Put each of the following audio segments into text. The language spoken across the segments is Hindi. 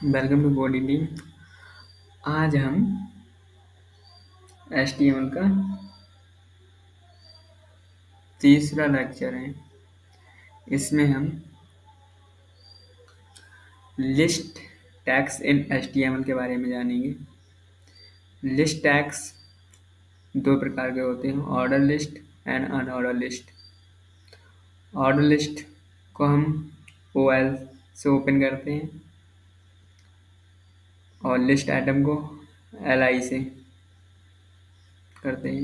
Welcome to body team. आज हम HTML का तीसरा लेक्चर है। इसमें हम लिस्ट टैग्स इन HTML के बारे में जानेंगे। लिस्ट टैग्स दो प्रकार के होते हैं, order list and unordered list. Order list को हम OL से ओपन करते हैं और लिस्ट आइटम को LI से करते हैं।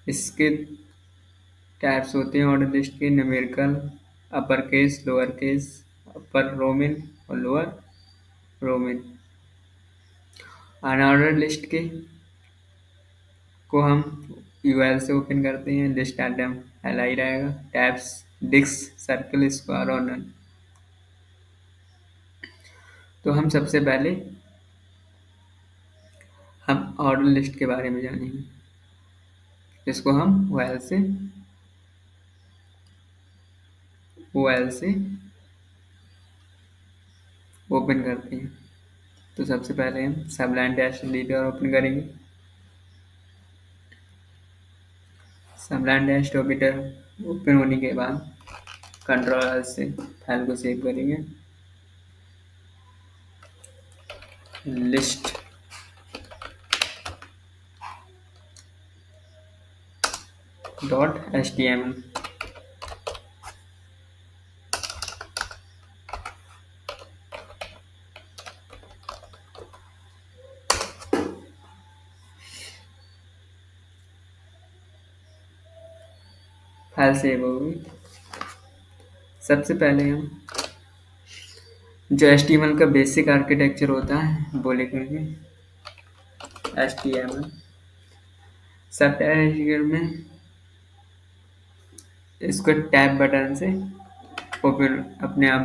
इसके टाइप्स होते हैं ऑर्डर लिस्ट के, numerical, upper case, lower case, upper Roman और लोअर रोमन। अनऑर्डर लिस्ट के को हम UL से ओपन करते हैं। लिस्ट आइटम LI रहेगा, टैब्स डिस्क, सर्कल, स्क्वायर और नन। तो हम सबसे पहले हम ऑर्डर लिस्ट के बारे में जानेंगे। इसको हम OL से ओपन करते हैं। तो सबसे पहले हम सबलाइन डैश एडिटर ओपन करेंगे। सबलाइन डैश एडिटर ओपन होने के बाद कंट्रोल से फाइल को सेव करेंगे। लिस्ट .html फाइल सेव होगी। सबसे पहले हम जो HTML का बेसिक आर्किटेक्चर होता है वो लिखेंगे। HTML सब टाइप में इसको टैब बटन से ओपन अपने आप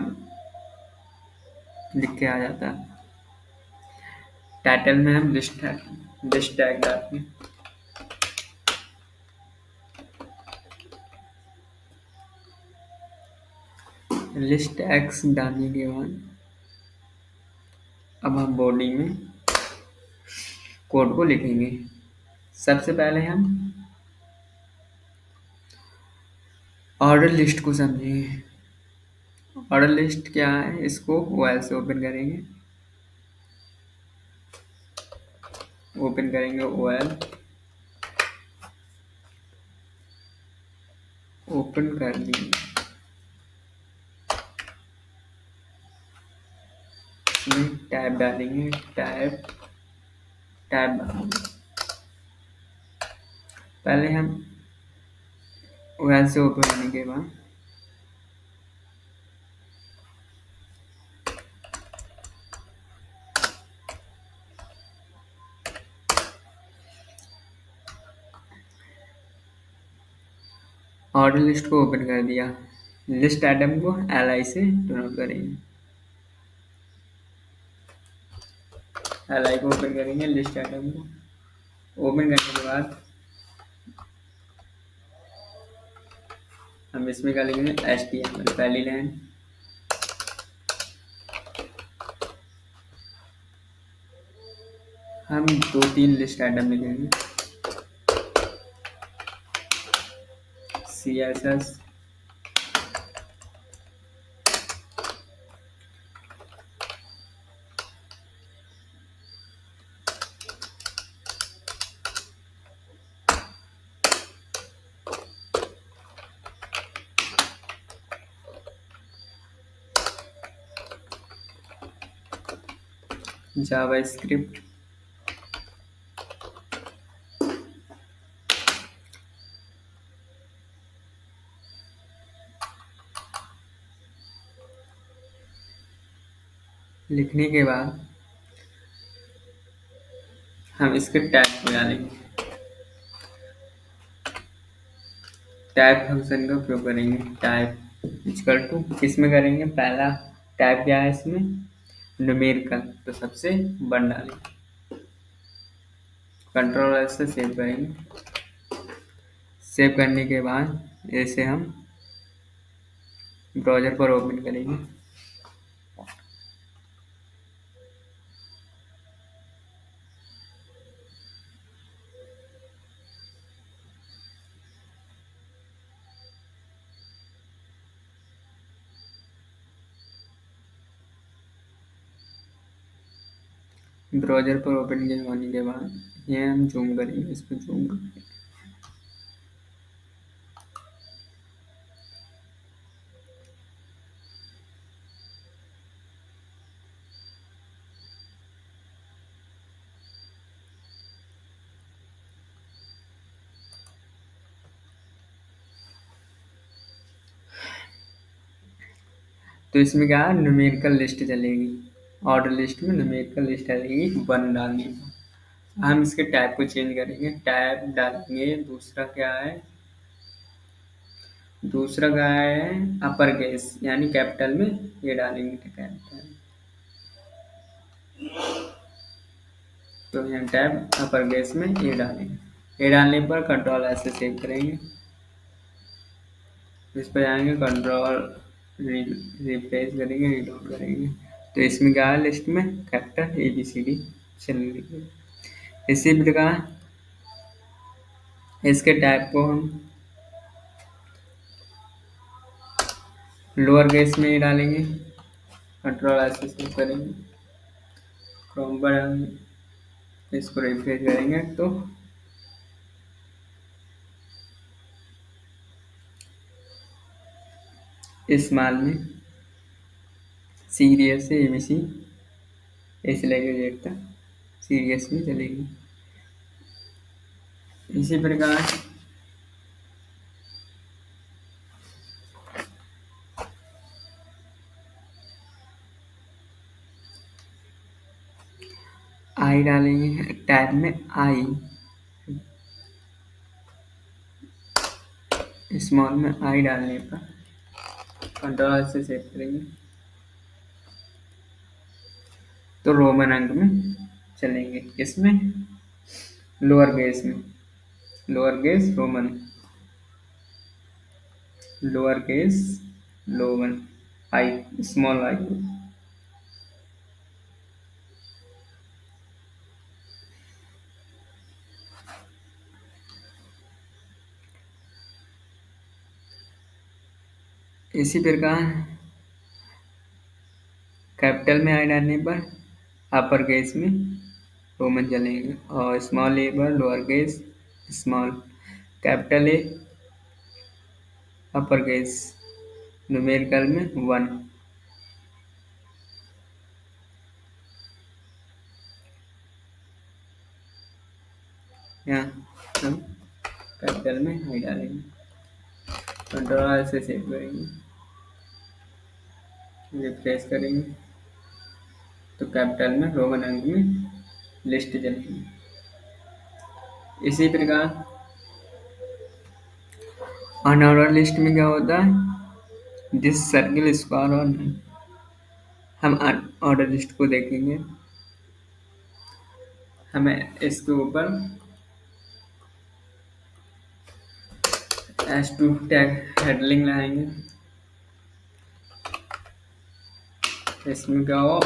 लिख के आ जाता है। टाइटल में हम लिस्ट टैग डालते हैं। लिस्ट टैग्स डालने के बाद अब हम बॉडी में कोड को लिखेंगे। सबसे पहले हम ऑर्डर लिस्ट को समझेंगे। ऑर्डर लिस्ट क्या है, इसको OL से ओपन करेंगे। ओपन करेंगे OL, ओपन कर लेंगे। इसमें टैब डालेंगे, टैब डालेंगे। पहले हम OL से ओपन होने के बाद ऑर्डर लिस्ट को ओपन कर दिया। लिस्ट आइटम को LI से डोनलोड करेंगे। LI को ओपन करेंगे। लिस्ट आइटम को ओपन करने के बाद हम इसमें क्या लिखेंगे, HTML पहली लाइन। हम 2-3 लिस्ट आइटम लिखेंगे। CSS, जावास्क्रिप्ट, लिखने के बाद हम इसके टैग को डालेंगे। टाइप फंक्शन का उपयोग करेंगे। टाइप इक्वल टू किसमें करेंगे, पहला टाइप क्या है इसमें, न्यूमेरिकल, तो सबसे बड़ा डालेंगे। कंट्रोल से सेव करेंगे। सेव करने के बाद इसे हम ब्राउज़र पर ओपन करेंगे। ब्राउज़र पर ओपन किए होने के बाद ये हम ज़ूम करेंगे, इस पर ज़ूम करेंगे। तो इसमें क्या है, न्यूमेरिकल लिस्ट चलेगी। ऑर्डर लिस्ट में न्यूमेरिकल लिस्ट चलेगी 1 डालने पर। हम इसके टैब को चेंज करेंगे, टैब डालेंगे। दूसरा क्या है अपर केस, यानी कैपिटल में ये डालेंगे कैपिटल। तो यहाँ टैब अपर केस में ये डालेंगे। ये डालने पर कंट्रोल ऐसे सेव करेंगे। इस पर जाएंगे, कंट्रोल रिफ्रेश करेंगे, रीलोड करेंगे। तो इसमें क्या है, लिस्ट में कैपिटल ABCD चल रही है। इसी प्रकार इसके टैब को हम लोअर केस में ही डालेंगे। कंट्रोल ऐसे सेव करेंगे, क्रोम पर हम इसको रिफ्रेश करेंगे तो स्मॉल में सीरियस से ABC ऐसे लेके जेड तक सीरियस में चलेगी। इसी प्रकार आई डालेंगे, टैब में आई स्मॉल में आई डालने पर कंट्रोल से सेव करेंगे तो रोमन अंक में चलेंगे। इसमें lower case Roman I small I. इसी प्रकार कैपिटल में आई डालने पर अपर केस में रोमन चलेंगे और स्मॉल ए पर lower case small, capital A upper case, numerical में 1। यहाँ हम कैपिटल में आई डालेंगे, कंट्रोल से सेव करेंगे, रिफ्रेश करेंगे तो कैपिटल में रोमन अंक में लिस्ट चलेगी। इसी प्रकार अनऑर्डर लिस्ट में क्या होता है, दिस सर्किल स्क्वायर और नहीं। हम ऑर्डर लिस्ट को देखेंगे, हमें इसके ऊपर S2 टैग हेडलिंग लगाएंगे। इसमें क्या हो,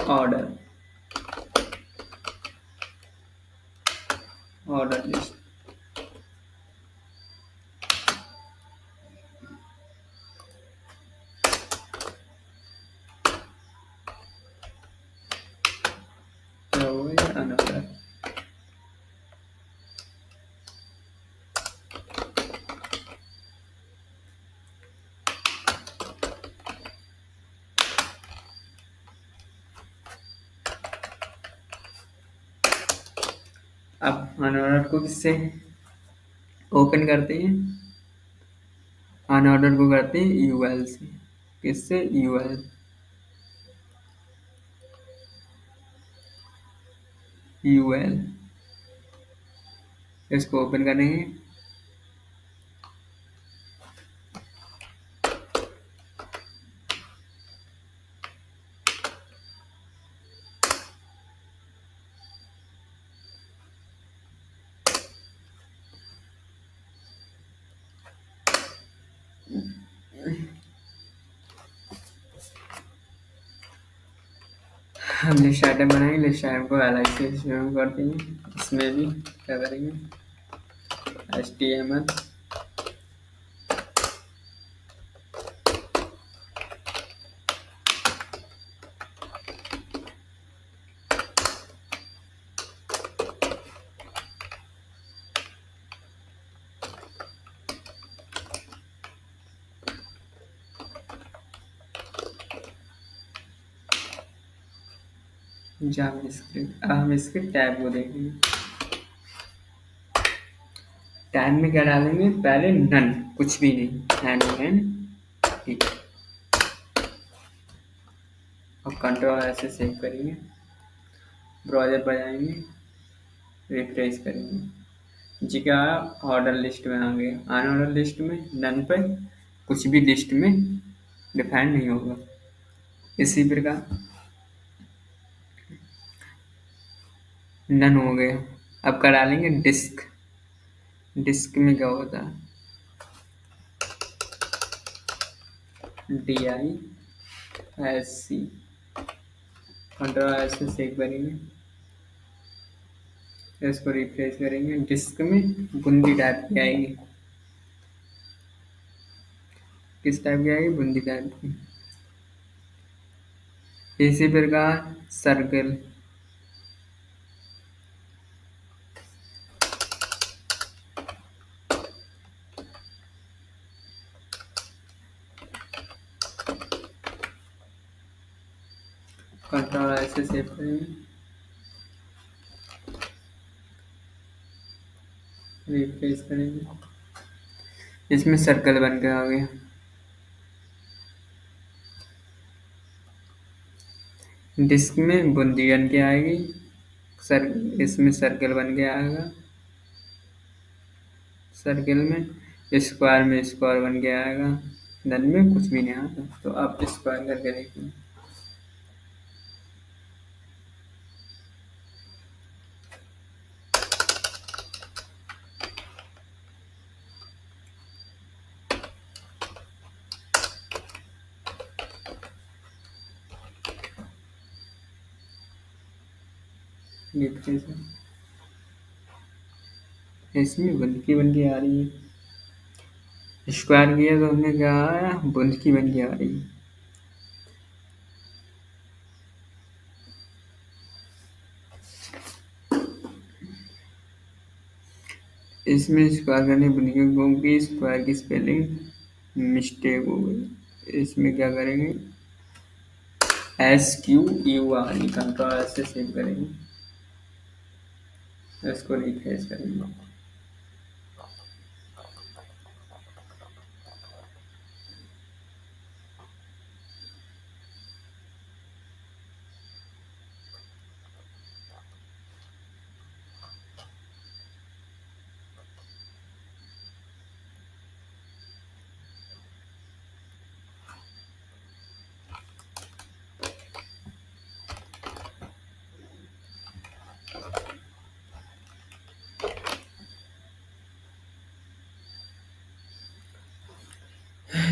ऑर्डर लिस्ट। क्या हो गया, अनऑर्डर। अब अनऑर्डर को किससे ओपन करते हैं, अनऑर्डर को करते हैं UL से। किससे, UL इसको ओपन करेंगे। हम लिस्ट आइटम बनाएंगे, लिस्ट आइटम को LI से शुरू कर देंगे। इसमें भी क्या करेंगे, HTML जावास्क्रिप्ट। अब हम इसके टैब को देखेंगे। टैब में क्या डालेंगे, पहले नन, कुछ भी नहीं, NON ठीक। और कंट्रोल ऐसे सेव करेंगे, ब्राउज़र पर जाएंगे, रिफ्रेश करेंगे, जी क्या ऑर्डर लिस्ट में आ गया। अनऑर्डर लिस्ट में नन पर कुछ भी लिस्ट में डिफाइंड नहीं होगा। इसी प्रकार नन हो गया। अब क्या डालेंगे, डिस्क। डिस्क में क्या होता है, DISC। कंट्रोल ऐसे सेव करेंगे, इसको रिफ्रेश करेंगे, डिस्क में बूंदी टाइप की आएगी। किस टाइप की आएगी, बूंदी टाइप की। इसी प्रकार सर्कल। कंट्रोल ऐसे सेव करेंगे, रिफ्रेश करेंगे, इसमें सर्कल बन के आ गया। डिस्क में बूंदी बन के आएगी, इसमें सर्कल बन के आएगा, सर्कल में स्क्वायर बन के आएगा, नन में कुछ भी नहीं आता। तो आप स्क्वायर करके देखिए। रिफ्रेश, इसमें बन के आ रही है। स्क्वायर किया तो हमने क्या आया, बन के आ रही है। इसमें स्क्वायर करने बन के क्योंकि स्क्वायर की स्पेलिंग मिस्टेक हो गई। इसमें क्या करेंगे, SQUR, कंट्रोल से सेव करेंगे, इसको रिफ्रेश करेंगे।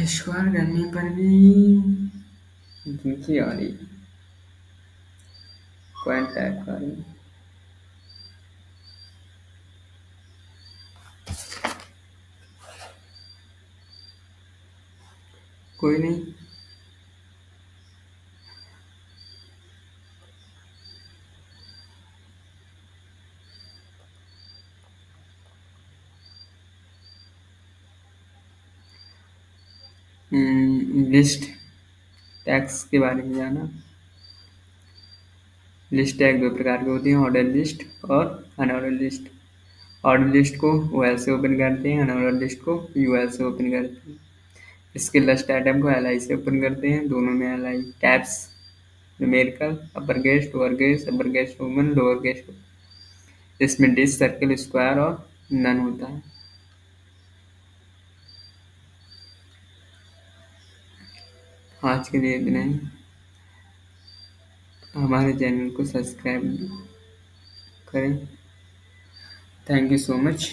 स्क्वायर करने पर भी नीचे आ रही, पॉइंट टाइप आ रही। कोई नहीं, लिस्ट टैग्स के बारे में जाना। लिस्ट टैग दो प्रकार के होते हैं, ऑर्डर लिस्ट और अनऑर्डर लिस्ट। ऑर्डर लिस्ट को OL से ओपन करते हैं, अनऑर्डर लिस्ट को UL से ओपन करते हैं। इसके लिस्ट आइटम को LI से ओपन करते हैं, दोनों में LI। Tabs numerical, upper case, lower case, upper case Roman, lower case. इसमें डिस्क, सर्कल, स्क्वायर और नन होता है। आज के लिए इतना ही। हमारे चैनल को सब्सक्राइब करें। Thank you so much.